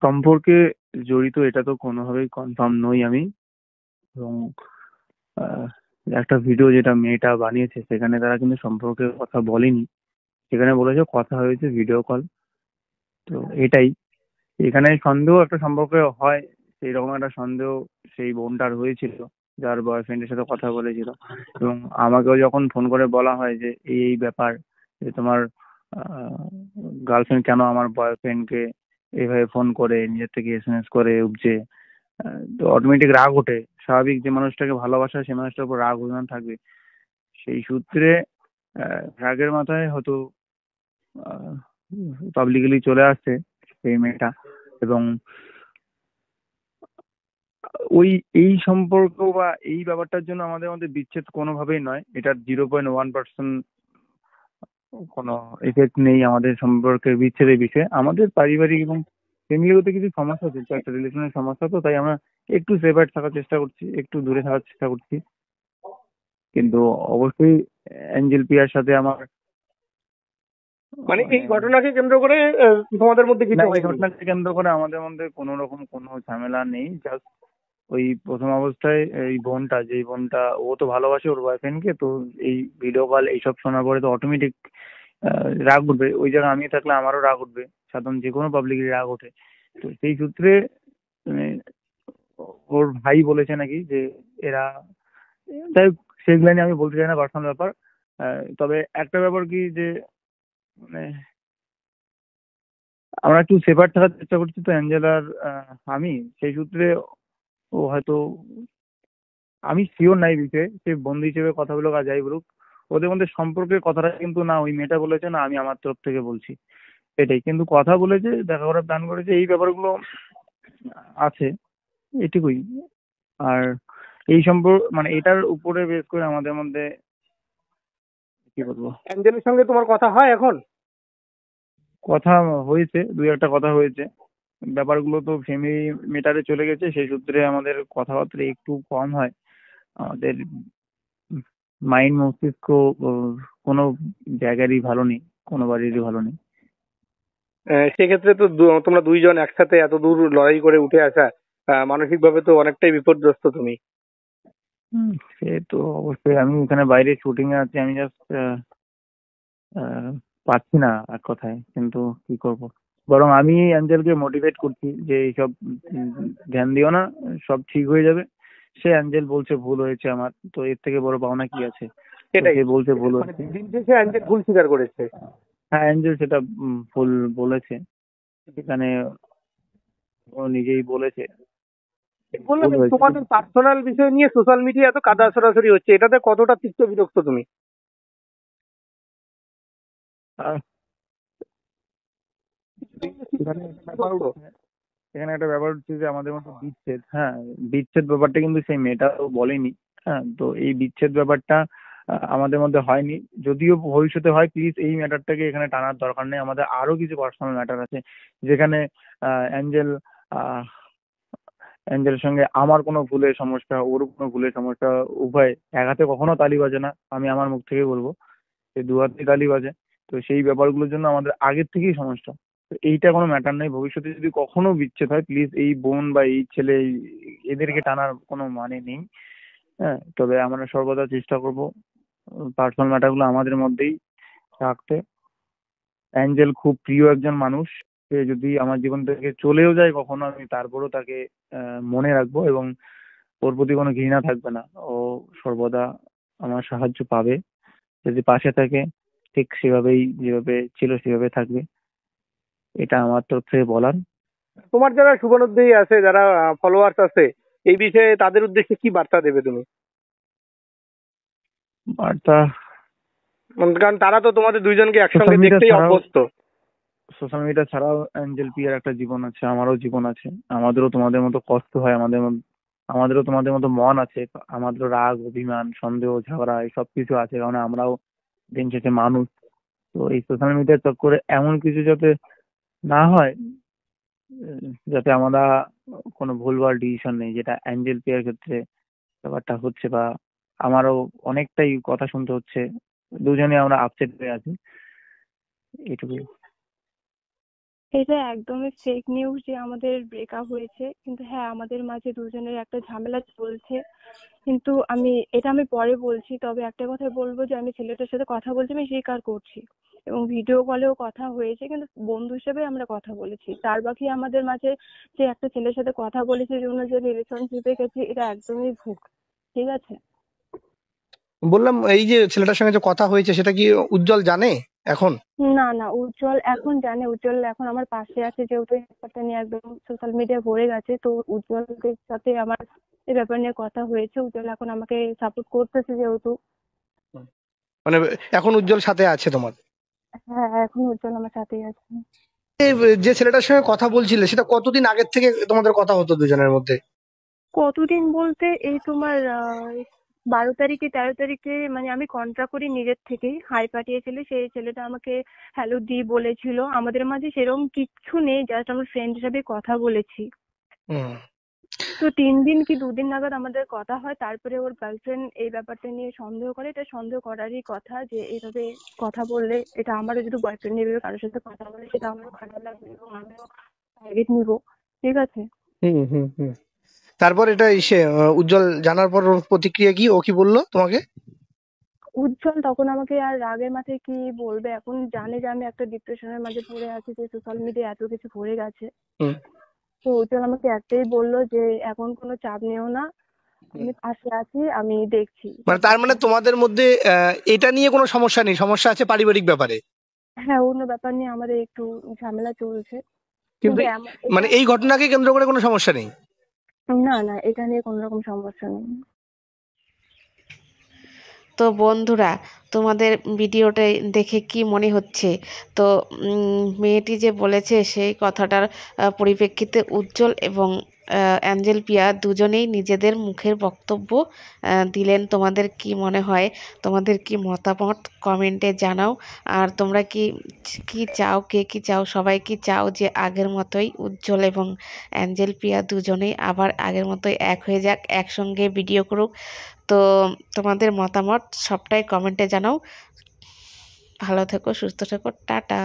সম্পর্কে জড়িত এটা তো কোনোভাবেই কনফার্ম নই আমি। এবং আহ, একটা ভিডিও যেটা মেয়েটা বানিয়েছে সেখানে তারা কিন্তু সম্পর্কের কথা বলেনি। সেখানে বলেছে কথা হয়েছে ভিডিও কল। তো এটাই, এখানে সন্দেহ একটা সম্পর্কে হয়, সেই রকম একটা সন্দেহ সেই বোনটার হয়েছিল, যার বয়ফ্রেন্ডের সাথে কথা বলেছিল। এবং আমাকেও যখন ফোন করে বলা হয় যে এই এই ব্যাপার, যে তোমার গার্লফ্রেন্ড কেন আমার বয়ফ্রেন্ডকে এইভাবে ফোন করে, নিজের থেকে এসএমএস করে উপজে, তো অটোমেটিক রাগ ওঠে। স্বাভাবিক, যে মানুষটাকে ভালোবাসা সেই মানুষটার উপর রাগ অভিমান থাকবে। সেই সূত্রে রাগের মাথায় হয়তো পাবলিকলি চলে আসছে সেই মেয়েটা। এবং ওই এই সম্পর্ক বা এই ব্যাপারটার জন্য আমাদের মধ্যে বিচ্ছেদ কোনোভাবেই নয়, এটার 0.1% কোনো এফেক্ট নেই আমাদের সম্পর্কের বিচ্ছেদের বিষয়ে। আমাদের পারিবারিক এবং ফ্যামিলিগত কিছু সমস্যা চলছে, একটা রিলেশনের সমস্যা, তো তাই আমরা একটু সেপারেট থাকার চেষ্টা করছি, একটু দূরে থাকার চেষ্টা করছি। কিন্তু অবশ্যই অ্যাঞ্জেল পিয়ার সাথে আমার মানে এই মানে, ঘটনাকে কেন্দ্র করে তোমাদের মধ্যে না, কিছু এই হয়নি? ঘটনাকে কেন্দ্র করে আমাদের মধ্যে কোনো রকম কোনো ঝামেলা নেই। জাস্ট ওই প্রথম অবস্থায় এই বোনটা, যেই বোনটা ও তো ভালোবাসে ওর বয়ফ্রেন্ডকে, তো এই ভিডিও কল এইসব শোনার পরে তো অটোমেটিক রাগ উঠবে। ওই জায়গায় আমি থাকলে আমারও রাগ উঠবে, সাধারণ যে কোনো পাবলিকেরই রাগ ওঠে। তো সেই সূত্রে মানে, ওর ভাই বলেছে নাকি যে এরা, যাই হোক, সেগুলো নিয়ে আমি বলতে চাই না, পার্সোনাল ব্যাপার। তবে একটা ব্যাপার কি যে মানে আমরা একটু সেপারেট থাকার চেষ্টা করছি, তো অ্যাঞ্জেলার আমি, সেই সূত্রে ও হয়তো, আমি শিওর নাই বিষয়ে, সে বন্ধু হিসেবে কথা বলুক আর যাই বলুক, ওদের মধ্যে সম্পর্কের কথাটা কিন্তু না ওই মেয়েটা বলেছে না আমি আমার তরফ থেকে বলছি। এটাই কিন্তু কথা বলেছে, দেখা করার প্ল্যান করেছে, এই ব্যাপারগুলো আছে, এটুকুই। আর এই সম্পর্ক মানে এটার উপরে বেস করে আমাদের মধ্যে কি বলবো, অ্যাঞ্জেলের সঙ্গে তোমার কথা হয় এখন? কথা হয়েছে, দুই একটা কথা হয়েছে। ব্যাপারগুলো তো ফ্যামিলি মেটারে চলে গেছে, সেই সূত্রে আমাদের কথাবার্তা একটু কম হয়। আমাদের মাইন্ড মস্তিষ্ক কোনো জায়গারই ভালো নেই, কোনো বাড়িরই ভালো নেই। সেক্ষেত্রে তো তোমরা দুইজন একসাথে এত দূর লড়াই করে উঠে আসা, মানসিকভাবে তো অনেকটাই বিপর্যস্ত তুমি। সে তো অবশ্যই, আমি এখানে বাইরে শুটিং এ আছি, আমি জাস্ট পাচ্ছি না এক কথায়, কিন্তু কি করব। বরং আমি অ্যাঞ্জেলকে মোটিভেট করছি যে এইসব উম, ধ্যান দিও না, সব ঠিক হয়ে যাবে। সে অ্যাঞ্জেল বলছে ভুল হয়েছে আমার, তো এর থেকে বড় পাওনা কি আছে। তো সেটাই। সে বলছে ভুল মানে হয়েছে। দিন শেষে অ্যাঞ্জেল ভুল স্বীকার করেছে। হ্যাঁ, অ্যাঞ্জেল সেটা ভুল বলেছে। সেখানে ও নিজেই বলেছে বললাম ভুল এই হয়েছে। তোমাদের পার্সোনাল বিষয় নিয়ে সোশ্যাল মিডিয়া এত কাদা ছড়াছড়ি হচ্ছে, এটাতে কতটা তিক্ত বিরক্ত তুমি? আর এখানে একটা ব্যাপার বিরক্ত। উঠছে, এখানে একটা ব্যাপার হচ্ছে যে আমাদের মধ্যে বিচ্ছেদ, হ্যাঁ, বিচ্ছেদ ব্যাপারটা কিন্তু সেই মেয়েটাও বলেনি। হ্যাঁ, তো এই বিচ্ছেদ ব্যাপারটা আমাদের মধ্যে হয়নি। যদিও ভবিষ্যতে হয়, প্লিজ এই ম্যাটারটাকে এখানে টানার দরকার নেই। আমাদের আরো কিছু পার্সোনাল ম্যাটার আছে, যেখানে অ্যাঞ্জেল আহ, অ্যাঞ্জেলের সঙ্গে আমার কোনো ভুলের সমস্যা, ওর কোনো ভুলের সমস্যা, উভয় এক হাতে কখনো তালি বাজে না, আমি আমার মুখ থেকে বলবো, এই দু হাতে তালি বাজে। তো সেই ব্যাপারগুলোর জন্য আমাদের আগের থেকেই সমস্যা। তো এইটা কোনো ম্যাটার নেই, ভবিষ্যতে যদি কখনো বিচ্ছেদ হয়, প্লিজ এই বোন বা এই ছেলে এদেরকে টানার কোনো মানে নেই। হ্যাঁ, তবে আমরা সর্বদা চেষ্টা করব পার্সোনাল ম্যাটারগুলো আমাদের মধ্যেই রাখতে। অ্যাঞ্জেল খুব প্রিয় একজন মানুষ, সে যদি আমার জীবন থেকে চলেও যায় কখনো, আমি তারপরও তাকে মনে রাখবো, এবং ওর প্রতি কোনো ঘৃণা থাকবে না। ও সর্বদা আমার সাহায্য পাবে, যদি পাশে থাকে ঠিক সেভাবেই, যেভাবে ছিল সেভাবে থাকবে। এটা আমার তরফ থেকে বলার। তোমার যারা শুভানুধ্যায়ী আছে, যারা ফলোয়ার্স আছে, এই বিষয়ে তাদের উদ্দেশ্যে কি বার্তা দেবে তুমি? বার্তা, কারণ তারা তো তোমাদের দুইজনকে সোশ্যাল একসঙ্গে মিডিয়া দেখতেই ছাড়াও, অভ্যস্ত। সোশ্যাল মিডিয়া ছাড়াও অ্যাঞ্জেল পিয়ার একটা জীবন আছে, আমারও জীবন আছে। আমাদেরও তোমাদের মতো কষ্ট হয়, আমাদেরও তোমাদের মতো মন আছে, আমাদেরও রাগ অভিমান সন্দেহ ঝগড়া এই সব কিছু আছে, কারণ আমরাও দিন শেষে মানুষ। তো এই সোশ্যাল মিডিয়ার চক্করে এমন কিছু যাতে না হয়, যাতে আমরা কোনো ভুলভাল ডিসিশন নেই, যেটা অ্যাঞ্জেল পেয়ার ক্ষেত্রে ব্যাপারটা হচ্ছে, বা আমারও অনেকটাই কথা শুনতে হচ্ছে, দুজনে আমরা আপসেট হয়ে আছি, এটুকুই। এটা একদমই ফেক নিউজ যে আমাদের ব্রেকআপ হয়েছে, কিন্তু হ্যাঁ আমাদের মাঝে দুজনের একটা ঝামেলা চলছে। কিন্তু আমি পরে বলছি, তবে একটা কথা বলবো যে আমি ছেলেটার সাথে কথা বলছি, আমি স্বীকার করছি এবং ভিডিও কলেও কথা হয়েছে, কিন্তু বন্ধু হিসেবে আমরা কথা বলেছি। তার বাকি আমাদের মাঝে যে একটা ছেলের সাথে কথা বলেছি জন্য যে রিলেশনশিপে গেছি, এটা একদমই ভুল। ঠিক আছে। বললাম এই যে ছেলেটার সঙ্গে যে কথা হয়েছে সেটা কি উজ্জ্বল জানে এখন? না না, উজ্জ্বল এখন জানে, উজ্জ্বল এখন আমার পাশে আছে, যেহেতু এই ব্যাপারটা নিয়ে একদম সোশ্যাল মিডিয়া ভরে গেছে, তো উজ্জ্বলের সাথে আমার এই ব্যাপার নিয়ে কথা হয়েছে। উজ্জ্বল এখন আমাকে সাপোর্ট করতেছে যেহেতু। মানে এখন উজ্জ্বল সাথে আছে তোমার? হ্যাঁ, এখন উজ্জ্বল আমার সাথেই আছে। এই যে ছেলেটার সঙ্গে কথা বলছিলে সেটা কতদিন আগের থেকে তোমাদের কথা হতো দুজনের মধ্যে? কতদিন বলতে এই তোমার 12 তারিখে 13 তারিখে, মানে আমি কন্ট্রাক্ট করি নিজের থেকেই, হাই পাঠিয়েছিল সেই ছেলেটা আমাকে হ্যালো দি বলেছিল। আমাদের মাঝে সেরকম কিচ্ছু নেই, জাস্ট আমরা ফ্রেন্ড হিসাবে কথা বলেছি। হুম। তো 3 দিন কি 2 দিন নাগাদ আমাদের কথা হয়, তারপরে ওর গার্লফ্রেন্ড এই ব্যাপারটা নিয়ে সন্দেহ করে। এটা সন্দেহ করারই কথা, যে এইভাবে কথা বললে, এটা আমারও যদি বয়ফ্রেন্ড এইভাবে কারোর সাথে কথা বলে সেটা আমারও খারাপ লাগবে এবং আমিও প্রাইভেট নিবো। ঠিক আছে। হুম হুম হুম। তারপর এটা এসে উজ্জ্বল জানার পর ওর প্রতিক্রিয়া কি? ও কি বললো তোমাকে? উজ্জ্বল তখন আমাকে আর রাগের মাথায় কি বলবে, এখন জানে যে আমি একটা ডিপ্রেশনের মাঝে পড়ে আছি, যে সোশ্যাল মিডিয়া এত কিছু ভরে গেছে। হুম তো উজ্জ্বল আমাকে একটাই বললো যে এখন কোনো চাপ নিও না, হুম। আমি পাশে আছি, আমি দেখছি মানে তার ব্যাপারটা। মানে তোমাদের মধ্যে এটা নিয়ে কোনো সমস্যা নেই, সমস্যা আছে পারিবারিক ব্যাপারে? হ্যাঁ, অন্য ব্যাপার নিয়ে আমাদের একটু ঝামেলা চলছে, কিন্তু কিন্তু এমন মানে এটা। এই ঘটনাকে কেন্দ্র করে কোনো সমস্যা নেই? না না, এটা নিয়ে কোনো রকম সমস্যা নেই। তো বন্ধুরা, তোমাদের ভিডিওটা দেখে কি মনে হচ্ছে? তো মেয়েটি যে বলেছে সেই কথাটার পরিপ্রেক্ষিতে উজ্জ্বল এবং অ্যাঞ্জেল পিয়া দুজনেই নিজেদের মুখের বক্তব্য দিলেন। তোমাদের কি মনে হয়? তোমাদের কি মতামত কমেন্টে জানাও। আর তোমরা কি কি চাও, কে কি চাও, সবাই কি চাও যে আগের মতোই উজ্জ্বল এবং অ্যাঞ্জেল পিয়া দুজনেই আবার আগের মতোই এক হয়ে যাক, একসঙ্গে ভিডিও করুক? তো তোমাদের মতামত সবটাই কমেন্টে জানাও। ভালো থেকো, সুস্থ থেকো, টাটা।